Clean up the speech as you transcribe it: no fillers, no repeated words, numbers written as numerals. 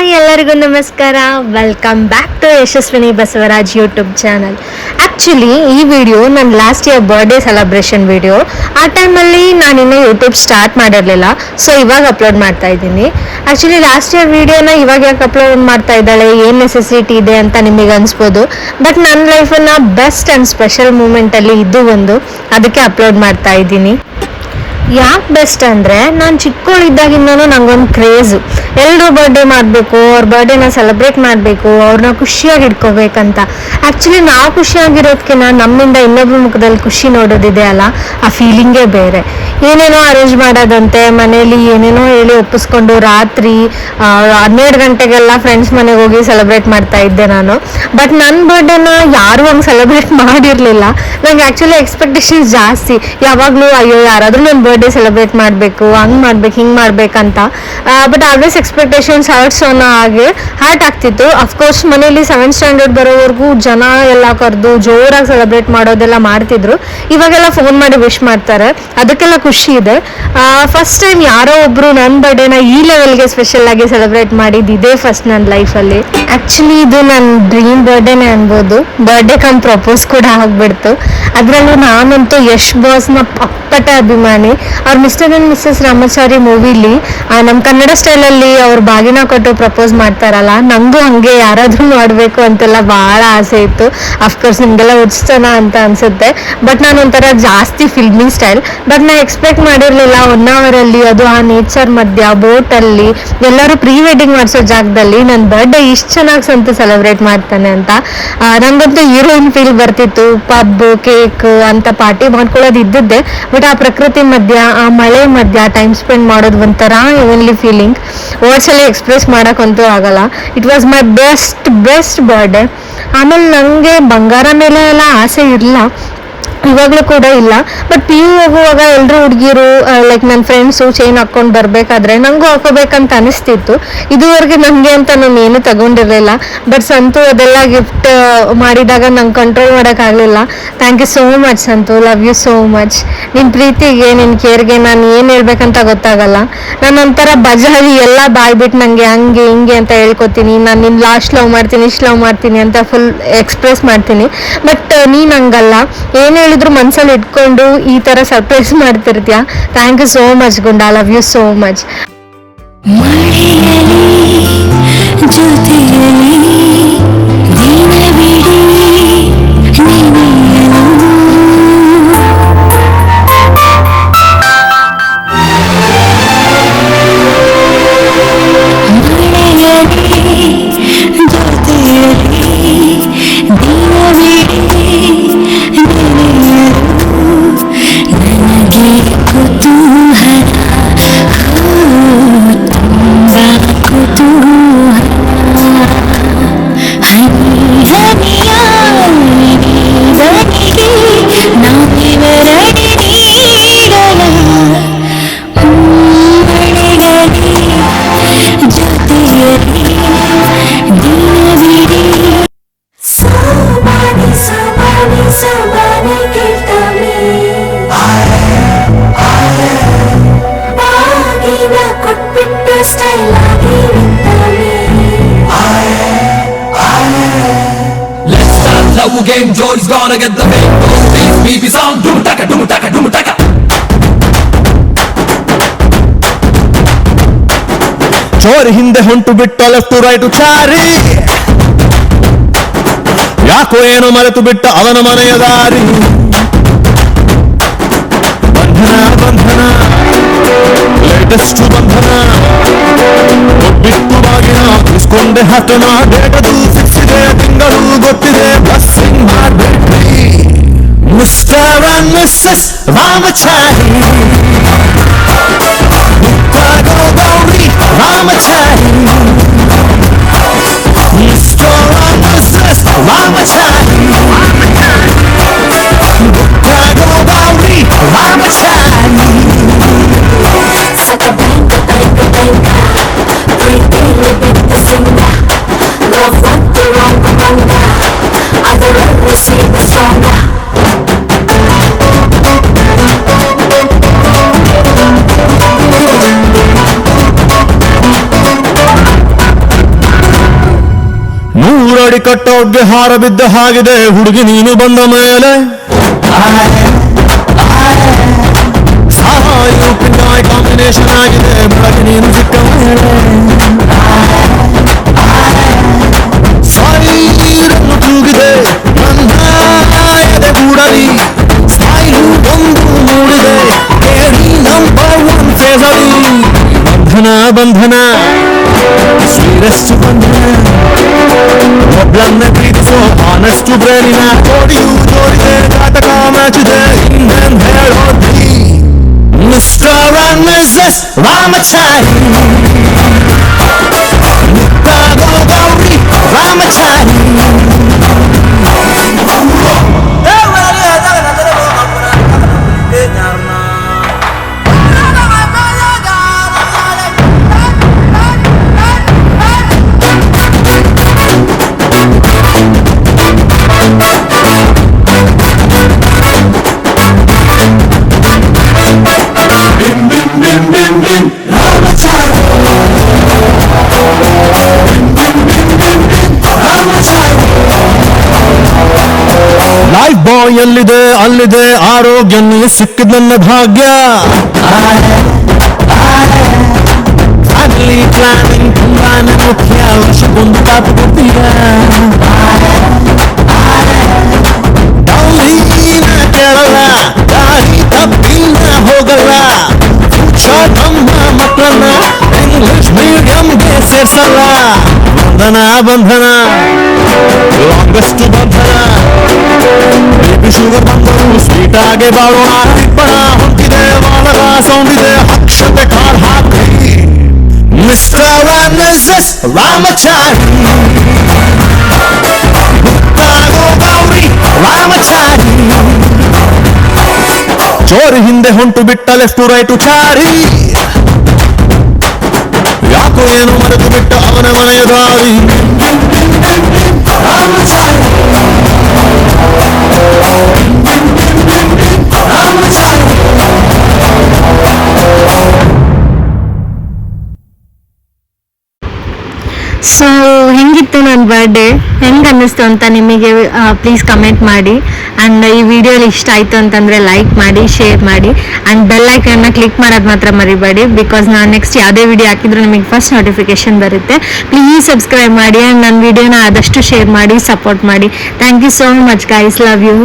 Hi, ಎಲ್ಲರಿಗೂ ನಮಸ್ಕಾರ. Welcome back to Yashaswini Basavaraj YouTube channel. Actually ಈ ವಿಡಿಯೋ ನನ್ನ last year birthday celebration video. ಆ ಟೈಮಲ್ಲಿ ನಾನಿನ್ನೂ ಯೂಟ್ಯೂಬ್ ಸ್ಟಾರ್ಟ್ ಮಾಡಿರಲಿಲ್ಲ, ಸೊ ಇವಾಗ ಅಪ್ಲೋಡ್ ಮಾಡ್ತಾ ಇದ್ದೀನಿ. ಆ್ಯಕ್ಚುಲಿ ಲಾಸ್ಟ್ ಇಯರ್ ವಿಡಿಯೋನ ಇವಾಗ ಯಾಕೆ ಅಪ್ಲೋಡ್ ಮಾಡ್ತಾ ಇದ್ದಾಳೆ, ಏನು ನೆಸೆಸಿಟಿ ಇದೆ ಅಂತ ನಿಮಗೆ ಅನಿಸ್ಬೋದು. ಬಟ್ ನನ್ನ ಲೈಫನ್ನು ಬೆಸ್ಟ್ ಆ್ಯಂಡ್ ಸ್ಪೆಷಲ್ ಮೂಮೆಂಟಲ್ಲಿ ಇದು ಒಂದು, ಅದಕ್ಕೆ ಅಪ್ಲೋಡ್ ಮಾಡ್ತಾ ಇದ್ದೀನಿ. ಯಾಕೆ ಬೆಸ್ಟ್ ಅಂದರೆ, ನಾನು ಚಿಕ್ಕವಳಿದ್ದಾಗಿಂದನೂ ನನಗೊಂದು ಕ್ರೇಜು, ಎಲ್ಲರೂ ಬರ್ಡೇ ಮಾಡಬೇಕು, ಅವ್ರ ಬರ್ಡೇನ ಸೆಲೆಬ್ರೇಟ್ ಮಾಡಬೇಕು, ಅವ್ರನ್ನ ಖುಷಿಯಾಗಿ ಇಟ್ಕೋಬೇಕಂತ. ಆ್ಯಕ್ಚುಲಿ ನಾವು ಖುಷಿಯಾಗಿರೋದಕ್ಕಿಂತ ನಮ್ಮಿಂದ ಇನ್ನೊಬ್ಬರ ಮುಖದಲ್ಲಿ ಖುಷಿ ನೋಡೋದಿದೆ ಅಲ್ಲ, ಆ ಫೀಲಿಂಗೇ ಬೇರೆ. ಏನೇನೋ ಅರೇಂಜ್ ಮಾಡೋದಂತೆ, ಮನೇಲಿ ಏನೇನೋ ಹೇಳಿ ಒಪ್ಪಿಸ್ಕೊಂಡು ರಾತ್ರಿ 12 ಗಂಟೆಗೆಲ್ಲ ಫ್ರೆಂಡ್ಸ್ ಮನೆಗೆ ಹೋಗಿ ಸೆಲೆಬ್ರೇಟ್ ಮಾಡ್ತಾ ಇದ್ದೆ ನಾನು. ಬಟ್ ನನ್ನ ಬರ್ಡೇನ ಯಾರೂ ಹಂಗೆ ಸೆಲೆಬ್ರೇಟ್ ಮಾಡಿರಲಿಲ್ಲ. ನಂಗೆ ಆ್ಯಕ್ಚುಲಿ ಎಕ್ಸ್ಪೆಕ್ಟೇಷನ್ಸ್ ಜಾಸ್ತಿ. ಯಾವಾಗಲೂ ಅಯ್ಯೋ ಯಾರಾದರೂ ನನ್ನ ಬರ್ಡೇ ಸೆಲೆಬ್ರೇಟ್ ಮಾಡಬೇಕು, ಹಂಗೆ ಮಾಡ್ಬೇಕು, ಹಿಂಗೆ ಮಾಡ್ಬೇಕಂತ. ಬಟ್ ಆಲ್ವೇಸ್ ಎಕ್ಸ್ಪೆಕ್ಟೇಷನ್ಸ್ ಹರ್ಟ್ ಆಗ್ತಿತ್ತು. ಅಫ್ಕೋರ್ಸ್ ಮನೇಲಿ 7th ಸ್ಟ್ಯಾಂಡರ್ಡ್ ಬರೋವರೆಗೂ ಜನ ಎಲ್ಲ ಕರೆದು ಜೋರಾಗಿ ಸೆಲೆಬ್ರೇಟ್ ಮಾಡೋದೆಲ್ಲ ಮಾಡ್ತಿದ್ರು. ಇವಾಗೆಲ್ಲ ಫೋನ್ ಮಾಡಿ ವಿಶ್ ಮಾಡ್ತಾರೆ, ಅದಕ್ಕೆಲ್ಲ ಖುಷಿ ಇದೆ. ಫಸ್ಟ್ ಟೈಮ್ ಯಾರೋ ಒಬ್ರು ನನ್ನ ಬರ್ಡೇನ ಈ ಲೆವೆಲ್ಗೆ ಸ್ಪೆಷಲ್ ಆಗಿ ಸೆಲೆಬ್ರೇಟ್ ಮಾಡಿದ್ದು ಇದೇ ಫಸ್ಟ್ ನನ್ನ ಲೈಫಲ್ಲಿ. ಆ್ಯಕ್ಚುಲಿ ಇದು ನನ್ನ ಡ್ರೀಮ್ ಬರ್ಡೇನೆ ಅನ್ಬೋದು. ಬರ್ಡೇ ಕಮ್ ಪ್ರಪೋಸ್ ಕೂಡ ಆಗ್ಬಿಡ್ತು. ಅದರಲ್ಲೂ ನಾನಂತೂ ಯಶ್ ಬಾಸ್ನ ಅಪ್ಪಟ ಅಭಿಮಾನಿ. ಅವ್ರ ಮಿಸ್ಟರ್ ಆ್ಯಂಡ್ ಮಿಸ್ಸಸ್ ರಾಮಾಚಾರಿ ಮೂವಿಲಿ ನಮ್ಮ ಕನ್ನಡ ಸ್ಟೈಲಲ್ಲಿ ಅವ್ರು ಬಾಗಿನ ಕೊಟ್ಟು ಪ್ರಪೋಸ್ ಮಾಡ್ತಾರಲ್ಲ, ನನಗೂ ಹಾಗೆ ಯಾರಾದರೂ ಮಾಡಬೇಕು ಅಂತೆಲ್ಲ ಭಾಳ ಆಸೆ ಇತ್ತು. ಅಫ್ಕೋರ್ಸ್ ನಿಮಗೆಲ್ಲ ಉತ್ಸನ ಅಂತ ಅನಿಸುತ್ತೆ, ಬಟ್ ನಾನು ಒಂಥರ ಜಾಸ್ತಿ ಫಿಲ್ಮಿ ಸ್ಟೈಲ್. ಬಟ್ ನಾನು ಎಕ್ಸ್ಪೆಕ್ಟ್ ಮಾಡಿರಲಿಲ್ಲ 1 ಅವರಲ್ಲಿ, ಅದು ಆ ನೇಚರ್ ಮಧ್ಯ ಬೋಟಲ್ಲಿ ಎಲ್ಲರೂ ಪ್ರೀ ವೆಡ್ಡಿಂಗ್ ಮಾಡಿಸೋ ಜಾಗದಲ್ಲಿ ನನ್ನ ಬರ್ಡೇ ಇಷ್ಟು ಚೆನ್ನಾಗಿ ಸಂತು ಸೆಲೆಬ್ರೇಟ್ ಮಾಡ್ತಾನೆ ಅಂತ. ನನಗಂತೂ ಹೀರೋಯಿನ್ ಫೀಲ್ ಬರ್ತಿತ್ತು. ಪಬ್, ಕೇಕ್ ಅಂತ ಪಾರ್ಟಿ ಮಾಡ್ಕೊಳ್ಳೋದು ಇದ್ದದ್ದೇ, ಬಟ್ ಆ ಪ್ರಕೃತಿ ಮಧ್ಯ, ಆ ಮಳೆ ಮಧ್ಯ ಟೈಮ್ ಸ್ಪೆಂಡ್ ಮಾಡೋದು ಒಂಥರ ಎವನ್ಲಿ ಫೀಲಿಂಗ್. ವರ್ಡ್ಸಲ್ಲಿ ಎಕ್ಸ್ಪ್ರೆಸ್ ಮಾಡೋಕ್ಕಂತೂ ಆಗಲ್ಲ. It was my best birthday. ಆಮೇಲೆ ನನಗೆ ಬಂಗಾರ ಮೇಲೆ ಎಲ್ಲ ಆಸೆ ಇರಲಿಲ್ಲ, ಇವಾಗಲೂ ಕೂಡ ಇಲ್ಲ. ಬಟ್ PU ಹೋಗುವಾಗ ಎಲ್ಲರೂ ಹುಡುಗಿರು ಲೈಕ್ ನನ್ನ ಫ್ರೆಂಡ್ಸು ಚೈನ್ ಹಾಕ್ಕೊಂಡು ಬರಬೇಕಾದ್ರೆ ನನಗೂ ಹಾಕೋಬೇಕಂತ ಅನಿಸ್ತಿತ್ತು. ಇದುವರೆಗೆ ನನಗೆ ಅಂತ ನಾನು ಏನೂ ತಗೊಂಡಿರಲಿಲ್ಲ. ಬಟ್ ಸಂತು ಅದೆಲ್ಲ ಗಿಫ್ಟ್ ಮಾಡಿದಾಗ ನಂಗೆ ಕಂಟ್ರೋಲ್ ಮಾಡೋಕ್ಕಾಗಲಿಲ್ಲ. Thank you so much Santu, love you so much. ನಿನ್ನ ಪ್ರೀತಿಗೆ, ನಿನ್ನ ಕೇರ್ಗೆ ನಾನು ಏನು ಹೇಳ್ಬೇಕಂತ ಗೊತ್ತಾಗಲ್ಲ. ನಾನು ಒಂಥರ ಬಜಾರಿ ಎಲ್ಲ ಬಾಯ್ಬಿಟ್ಟು ನನಗೆ ಹಂಗೆ ಹಿಂಗೆ ಅಂತ ಹೇಳ್ಕೊತೀನಿ. ನಾನು ನಿನ್ನ ಲಾಸ್ಟ್ ಲವ್ ಮಾಡ್ತೀನಿ, ಇಷ್ಟು ಲವ್ ಮಾಡ್ತೀನಿ ಅಂತ ಫುಲ್ ಎಕ್ಸ್ಪ್ರೆಸ್ ಮಾಡ್ತೀನಿ. ಬಟ್ ನೀನು ಹಂಗಲ್ಲ, ಏನು ಹೇಳಿದ್ರು ಮನ್ಸಲ್ಲಿ ಇಟ್ಕೊಂಡು ಈ ಥರ ಸರ್ಪ್ರೈಸ್ ಮಾಡ್ತಿರ್ತೀಯ. Thank you so much Gunda, love you so much. Game Joy's gonna get the big boom baby song doom taka doom taka doom taka. ಚೋರಿ ಹಿಂದೆ ಹೊಂಟು ಬಿಟ್ಟ ಲೆಫ್ಟ್ ರೈಟ್ ಚಾರಿ, ಯಾಕೋ ಏನೋ ಮರೆತು ಬಿಟ್ಟ ಅವನ ಮನೆಯ ದಾರಿ. ಬಂಧನ ಬಂಧನ ಲೇಟೆಸ್ಟ್ ಬಂಧನ, ಬಿಟ್ಟು ಬಾಗಿನ ಇಸ್ಕೊಂಡೆ ಹಠನ. ಡೇಟದು ಫಿಕ್ಸ್ ಇದೆ, ತಿಂಗಳು ಗೊತ್ತಿದೆ, ಬ್ಲಸ್ಸಿಂಗ್ ಮಾಡ್ಬೇಡ್ರಿ ಮಿಸ್ಟರ್ ಅಂಡ್ ಮಿಸ್ಸಸ್ ರಾಮಚಾರಿ. ಮುತ್ತಾಗೋ Gowri Ramachari, mister and missus Ramachari. ಮುತ್ತಾಗೋ Gowri Ramachari. Love what the wrong amanda, other will say the stronger. ಜೋಡಿ ಕಟ್ಟೋಗ್ಗೆ ಹಾರ ಬಿದ್ದ ಹಾಗಿದೆ ಹುಡುಗಿ ನೀನು ಬಂದ ಮೇಲೆ ಸಾಯು ಪಿನ್ನಾಯ್ ಕಾಂಬಿನೇಷನ್ ಆಗಿದೆ ಬೆಳಗ್ಗೆ ನೀನು ಸಿಕ್ಕ ಮೇಲೆ ಸಾಯಿರನ್ನು ತೂಗಿದೆ ನನ್ನ ಎದೆ ಗೂಡಲಿ ಸ್ಮೈಲು ಒಂದು ಮೂಡಿದೆ ಕೇಳಿ ನಂಬರ್ ಒನ್ ಫೇಸಲಿ ಬಂಧನ ಬಂಧನ ಶ್ರೀರಸ್ತು ಬಂಧನ ಒಬ್ಳನ್ನ ಪ್ರೀತಿಸೋ ಆನಸ್ಟು ಬ್ರೇನಿನ ಜೋಡಿಯು ಜೋಡಿದೆ ಜಾತಕ ಮ್ಯಾಚಿದೆ ಇನ್ನೇನ್ ಹೇಳೋದ್ರಿ ಮಿಸ್ಟರ್ ಅಂಡ್ ಮಿಸ್ಸಸ್ ರಾಮಚಾರಿ ಮುತ್ತಾಗೋ ಗೌರಿ ರಾಮಚಾರಿ ಲೈಫ್ ಬಾಯ್ ಎಲ್ಲಿದೆ ಅಲ್ಲಿದೆ ಆರೋಗ್ಯ ನೀ ಸಿಕ್ಕಿದ ನನ್ನ ಭಾಗ್ಯ ಫ್ಯಾಮಿಲಿ ಪ್ಲಾನಿಂಗ್ ತುಂಬಾನೇ ಮುಖ್ಯ ವರ್ಷಕ್ಕೊಂದು ತಾಪ ಕೊಡ್ತೀಯ ಡೌಲಿನ ಕೇಳಲ್ಲ ದಾರಿ ತಪ್ಪಿನ ಹೋಗಲ್ಲ ನಮ್ಮ ಮಕ್ಕಳನ್ನ ಇಂಗ್ಲಿಷ್ ಮೀಡಿಯಂಗೆ ಸೇರ್ಸಲ್ಲ ಬಂಧನ ಬಂಧನ ಲಾಂಗೆಸ್ಟ್ ಬಂಧನ ಬೇಬಿ ಶುಗರ್ ಬಂದರು ಸ್ವೀಟ್ ಆಗಿ ಬಾಳೋಣ ಇಬ್ಬರ ಹೊಂಟಿದೆ ಬಾಳದ ಸೌಂಡಿದೆ ಅಕ್ಷತೆ ಕಾರ್ ಹಾಕಿ ಮಿಸ್ಟರ್ ಅಂಡ್ ಮಿಸ್ಸಸ್ ರಾಮಚಾರಿ ಮುತ್ತಾಗೋ ಗೌರಿ ರಾಮಚಾರಿ ಚೋರಿ ಹಿಂದೆ ಹೊಂಟು ಬಿಟ್ಟ ಲೆಫ್ಟ್ ರೈಟು ಚಾರಿ ಯಾಕೋ ಏನು ಮರೆತು ಬಿಟ್ಟ ಅವನ ಮನೆಯ ದಾರಿ ಸೊ ಹೆಂಗಿತ್ತು ನನ್ನ ಬರ್ಡೇ ಹೆಂಗೆ ಅನ್ನಿಸ್ತು ಅಂತ ನಿಮಗೆ ಪ್ಲೀಸ್ ಕಮೆಂಟ್ ಮಾಡಿ ಆ್ಯಂಡ್ ಈ ವಿಡಿಯೋಲಿ ಇಷ್ಟ ಆಯಿತು ಅಂತಂದರೆ ಲೈಕ್ ಮಾಡಿ ಶೇರ್ ಮಾಡಿ ಆ್ಯಂಡ್ ಬೆಲ್ ಐಕನ್ನ ಕ್ಲಿಕ್ ಮಾಡೋದು ಮಾತ್ರ ಮರಿಬೇಡಿ ಬಿಕಾಸ್ ನಾನು ನೆಕ್ಸ್ಟ್ ಯಾವುದೇ ವಿಡಿಯೋ ಹಾಕಿದ್ರು ನಿಮಗೆ ಫಸ್ಟ್ ನೋಟಿಫಿಕೇಶನ್ ಬರುತ್ತೆ ಪ್ಲೀಸ್ ಸಬ್ಸ್ಕ್ರೈಬ್ ಮಾಡಿ ಆ್ಯಂಡ್ ನನ್ನ ವಿಡಿಯೋನ ಆದಷ್ಟು ಶೇರ್ ಮಾಡಿ ಸಪೋರ್ಟ್ ಮಾಡಿ thank you so much guys love you